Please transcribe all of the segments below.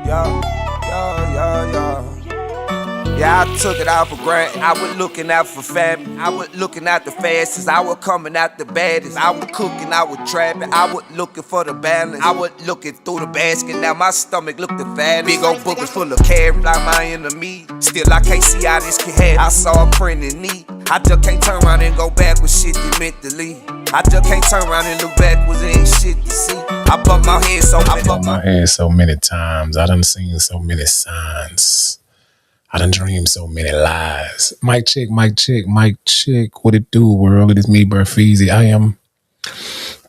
Yo, yo, yo. Yeah, I took it out for granted. I was looking out for family. I was looking out the fastest. I was coming out the baddest. I was cooking, I was trapping. I was looking for the balance. I was looking through the basket. Now my stomach looked the fattest. Big old buckets full of carrots like my enemy. Still, I can't see how this can happen. I saw a print in need. I just can't turn around and go back with shit that meant to leave. I just can't turn around and look backwards, there ain't shit to see. I bumped my head so many times. I done seen so many signs. I done dreamed so many lies. Mic check, mic check, mic check. What it do, world? It is me, BearFeezie. I am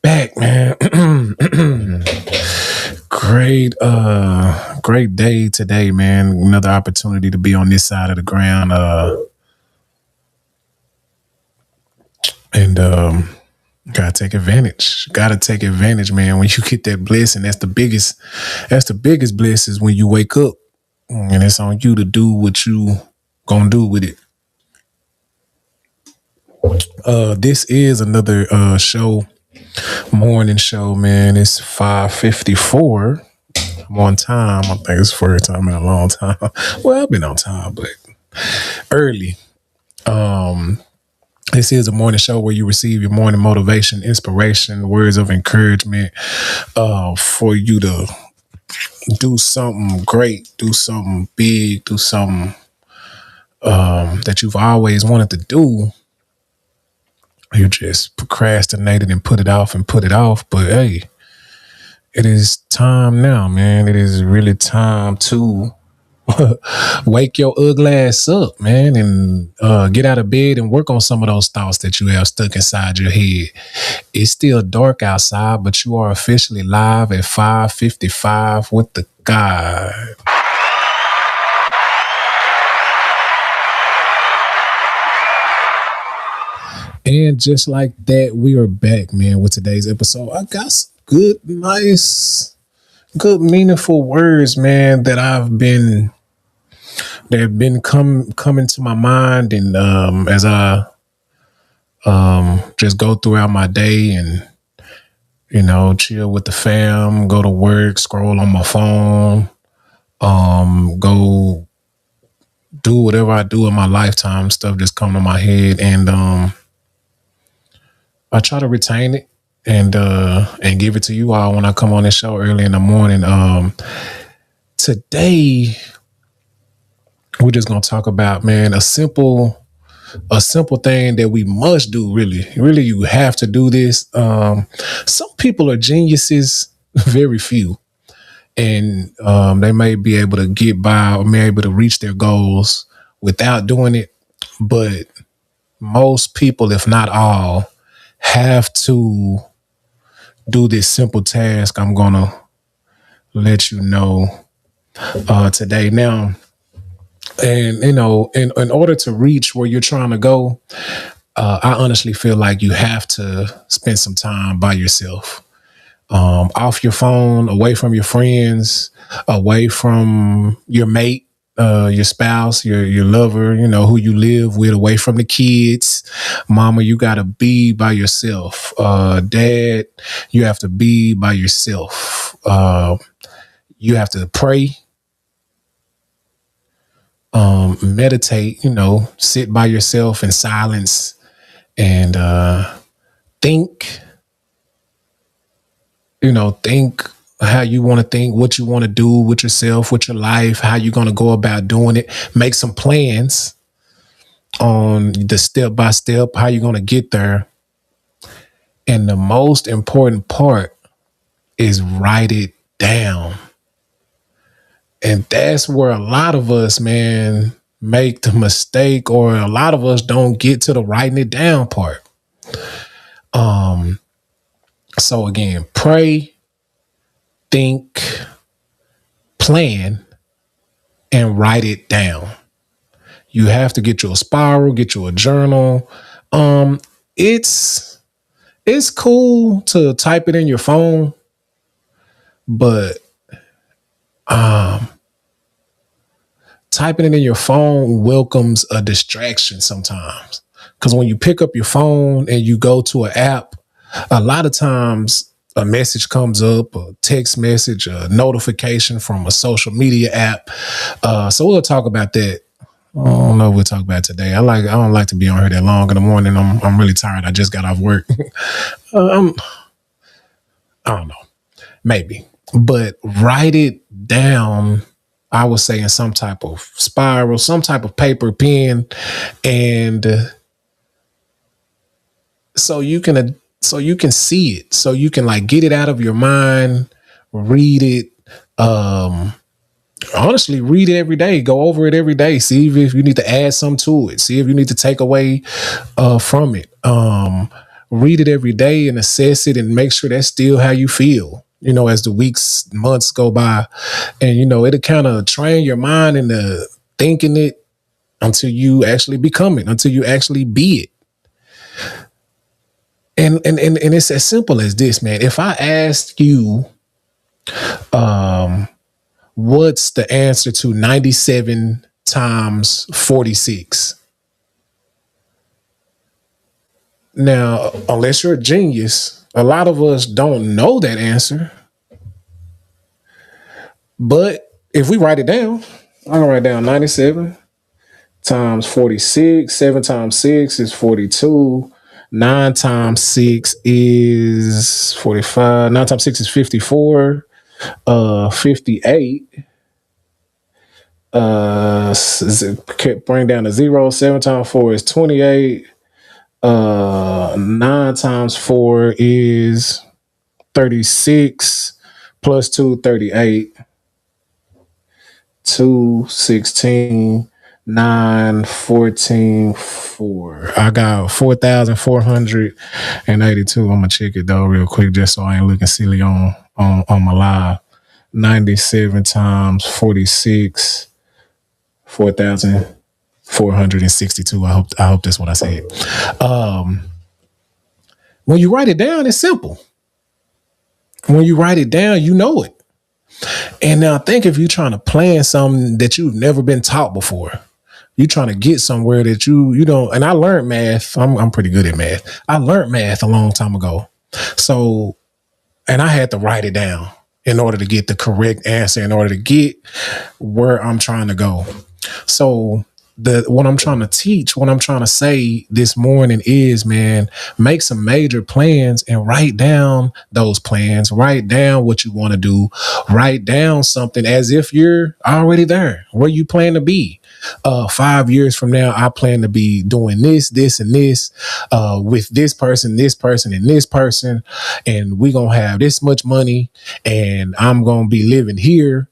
back, man. Great day today, man. Another opportunity to be on this side of the ground. Gotta take advantage. Gotta take advantage, man. When you get that blessing, that's the biggest bliss is when you wake up. And it's on you to do what you gonna do with it. This is another morning show, man. It's 5:54. I'm on time. I think it's the first time in a long time. Well, I've been on time, but early. This is a morning show where you receive your morning motivation, inspiration, words of encouragement for you to do something great, do something big, do something that you've always wanted to do. You just procrastinated and put it off. But hey, it is time now, man. It is really time to wake your ugly ass up, man, and get out of bed and work on some of those thoughts that you have stuck inside your head. It's still dark outside, but you are officially live at 5:55 with the God. And just like that, we are back, man, with today's episode. I got some good, meaningful words, man, that have been coming to my mind, and as I just go throughout my day and chill with the fam, go to work, scroll on my phone, go do whatever I do in my lifetime, stuff just come to my head, and I try to retain it and give it to you all when I come on this show early in the morning. Today we're just gonna talk about, man, a simple thing that we must do. Really, you have to do this. Some people are geniuses, very few, and they may be able to get by or may be able to reach their goals without doing it. But most people, if not all, have to do this simple task I'm gonna let you know today. Now, and in order to reach where you're trying to go, I honestly feel like you have to spend some time by yourself, off your phone, away from your friends, away from your mate, your spouse, your lover, who you live with, away from the kids. Mama, you got to be by yourself. Dad, you have to be by yourself. You have to pray. Meditate, sit by yourself in silence and think how you want to think, what you want to do with yourself, with your life, how you're going to go about doing it. Make some plans on the step by step, how you're going to get there. And the most important part is write it down. And that's where a lot of us, man, make the mistake, or a lot of us don't get to the writing it down part. So again, pray, think, plan, and write it down. You have to get you a spiral, get you a journal. It's cool to type it in your phone, but typing it in your phone welcomes a distraction sometimes. Because when you pick up your phone and you go to an app, a lot of times a message comes up, a text message, a notification from a social media app. So we'll talk about that. I don't know what we'll talk about today. I don't like to be on here that long in the morning. I'm really tired. I just got off work. I don't know. Maybe. But write it down, I would say, in some type of spiral, some type of paper, pen, and so you can see it, so you can like get it out of your mind, read it. Honestly, read it every day, go over it every day, see if you need to add something to it, see if you need to take away from it. Read it every day and assess it and make sure that's still how you feel, as the weeks, months go by. And it'll kind of train your mind into thinking it until you actually become it, until you actually be it. And it's as simple as this, man. If I asked you, what's the answer to 97 times 46? Now, unless you're a genius, a lot of us don't know that answer. But if we write it down, I can write down 97 times 46. 7 times 6 is 42. 9 times 6 is 45. 9 times 6 is 54. 58. Bring down to 0. 7 times 4 is 28. 9 times 4 is 36. Plus 2, 38. 2, 16. 9, 14, 4. I got 4,482. I'm gonna check it though real quick just so I ain't looking silly on my live. 97 times 46, 4,462. I hope that's what I said. When you write it down, it's simple. When you write it down, you know it. And now think if you're trying to plan something that you've never been taught before. You're trying to get somewhere that you don't. And I learned math. I'm pretty good at math. I learned math a long time ago. So, and I had to write it down in order to get the correct answer, in order to get where I'm trying to go. So what I'm trying to teach, what I'm trying to say this morning is, man, make some major plans and write down those plans. Write down what you want to do. Write down something as if you're already there, where you plan to be. 5 years from now, I plan to be doing this, this, and this, with this person, and this person, and we're going to have this much money, and I'm going to be living here.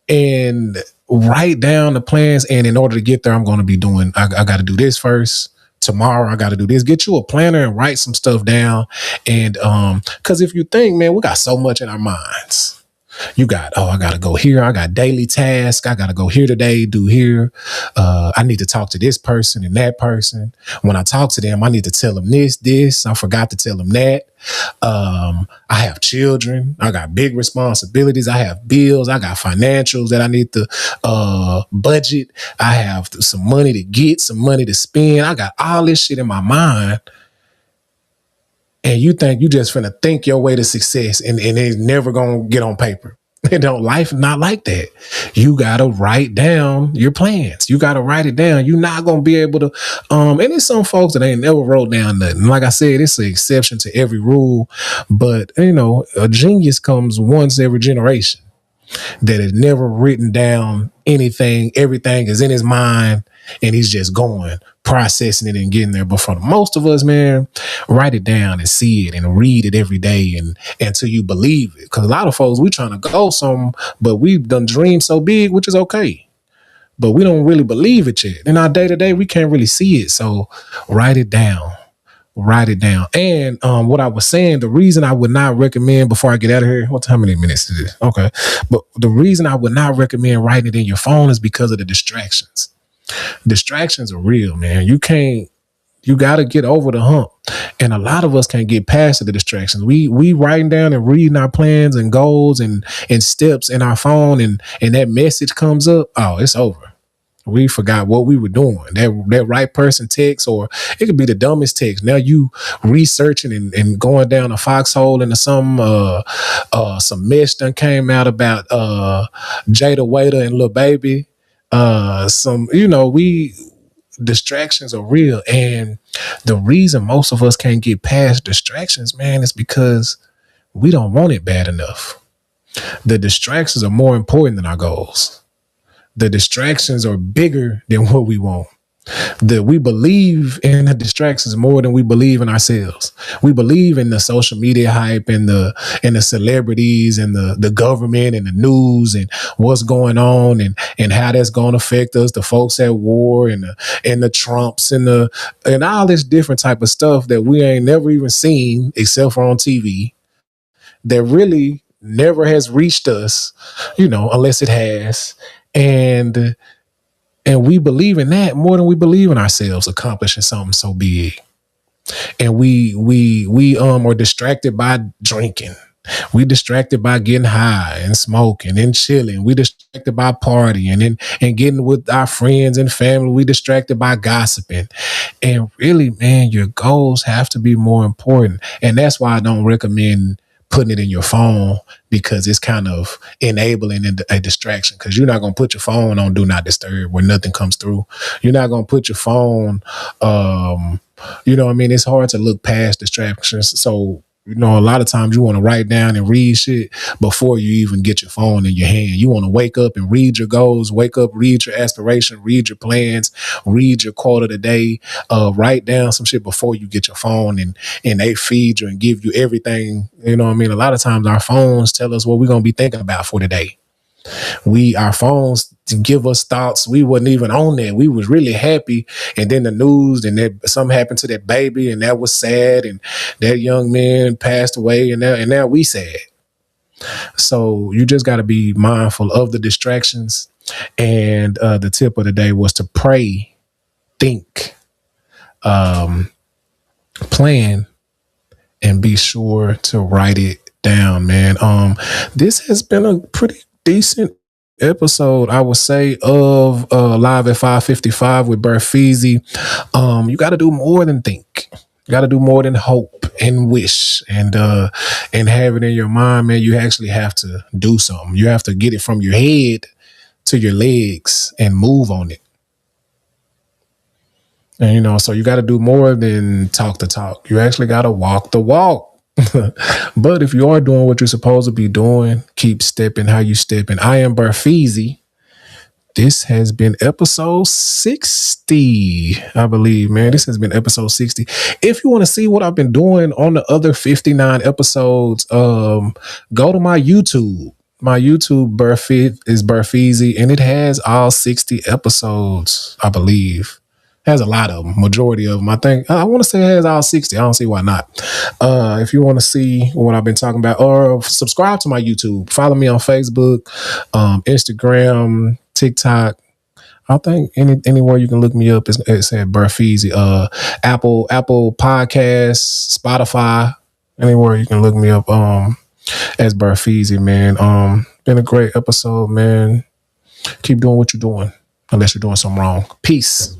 And write down the plans. And in order to get there, I'm going to be doing, I got to do this first. Tomorrow, I got to do this. Get you a planner and write some stuff down. And because if you think, man, we got so much in our minds. You got, I got to go here. I got daily tasks. I got to go here today, do here. I need to talk to this person and that person. When I talk to them, I need to tell them this. I forgot to tell them that. I have children. I got big responsibilities. I have bills. I got financials that I need to budget. I have some money to get, some money to spend. I got all this shit in my mind. And you think you just finna think your way to success and it's never gonna get on paper. Life not like that. You gotta write down your plans. You gotta write it down. You're not gonna be able to, and there's some folks that ain't never wrote down nothing. Like I said, it's an exception to every rule. But a genius comes once every generation that has never written down anything. Everything is in his mind and he's just going, processing it and getting there. But for most of us, man, write it down and see it and read it every day and until you believe it. Because a lot of folks, we trying to go somewhere, but we've done dreamed so big, which is okay. But we don't really believe it yet. In our day-to-day, we can't really see it. So write it down. Write it down. And what I was saying, the reason I would not recommend, before I get out of here, how many minutes is this? Okay. But the reason I would not recommend writing it in your phone is because of the distractions. Distractions are real, man. You got to get over the hump. And a lot of us can't get past the distractions. We writing down and reading our plans and goals and steps in our phone and that message comes up. Oh, it's over. We forgot what we were doing. That right person text, or it could be the dumbest text. Now you researching and going down a foxhole into some mess done came out about Jada Waiter and Lil Baby. Some, we distractions are real. And the reason most of us can't get past distractions, man, is because we don't want it bad enough. The distractions are more important than our goals. The distractions are bigger than what we want. That we believe in the distractions more than we believe in ourselves. We believe in the social media hype and the celebrities and the government and the news and what's going on and how that's going to affect us, the folks at war and the Trumps and all this different type of stuff that we ain't never even seen except for on TV, that really never has reached us, unless it has. And we believe in that more than we believe in ourselves accomplishing something so big. And we are distracted by drinking. We distracted by getting high and smoking and chilling. We distracted by partying and getting with our friends and family. We distracted by gossiping. And really, man, your goals have to be more important. And that's why I don't recommend putting it in your phone, because it's kind of enabling a distraction, because you're not going to put your phone on do not disturb where nothing comes through. You're not going to put your phone, it's hard to look past distractions. So, a lot of times you want to write down and read shit before you even get your phone in your hand. You want to wake up and read your goals, wake up, read your aspiration, read your plans, read your quote of the day, write down some shit before you get your phone and they feed you and give you everything. A lot of times our phones tell us what we're going to be thinking about for the day. Our phones give us thoughts. We wasn't even on that. We was really happy. And then the news and that something happened to that baby and that was sad. And that young man passed away and now we sad. So you just got to be mindful of the distractions. And the tip of the day was to pray, think, plan, and be sure to write it down, man. This has been a pretty decent episode, I would say, of Live at 555 with BearFeezie. You got to do more than think. You got to do more than hope and wish and have it in your mind, man. You actually have to do something. You have to get it from your head to your legs and move on it. And, so you got to do more than talk the talk. You actually got to walk the walk. But if you are doing what you're supposed to be doing, keep stepping how you stepping. I am BearFeezie. This has been episode 60, I believe, man. This has been episode 60. If you want to see what I've been doing on the other 59 episodes, go to my YouTube. My YouTube is BearFeezie, and it has all 60 episodes, I believe. Has a lot of them, majority of them. I want to say it has all 60. I don't see why not. If you want to see what I've been talking about, or subscribe to my YouTube, follow me on Facebook, Instagram, TikTok. I think anywhere you can look me up is at BearFeezie. Apple Podcasts, Spotify, anywhere you can look me up as BearFeezie, man. Been a great episode, man. Keep doing what you're doing, unless you're doing something wrong. Peace.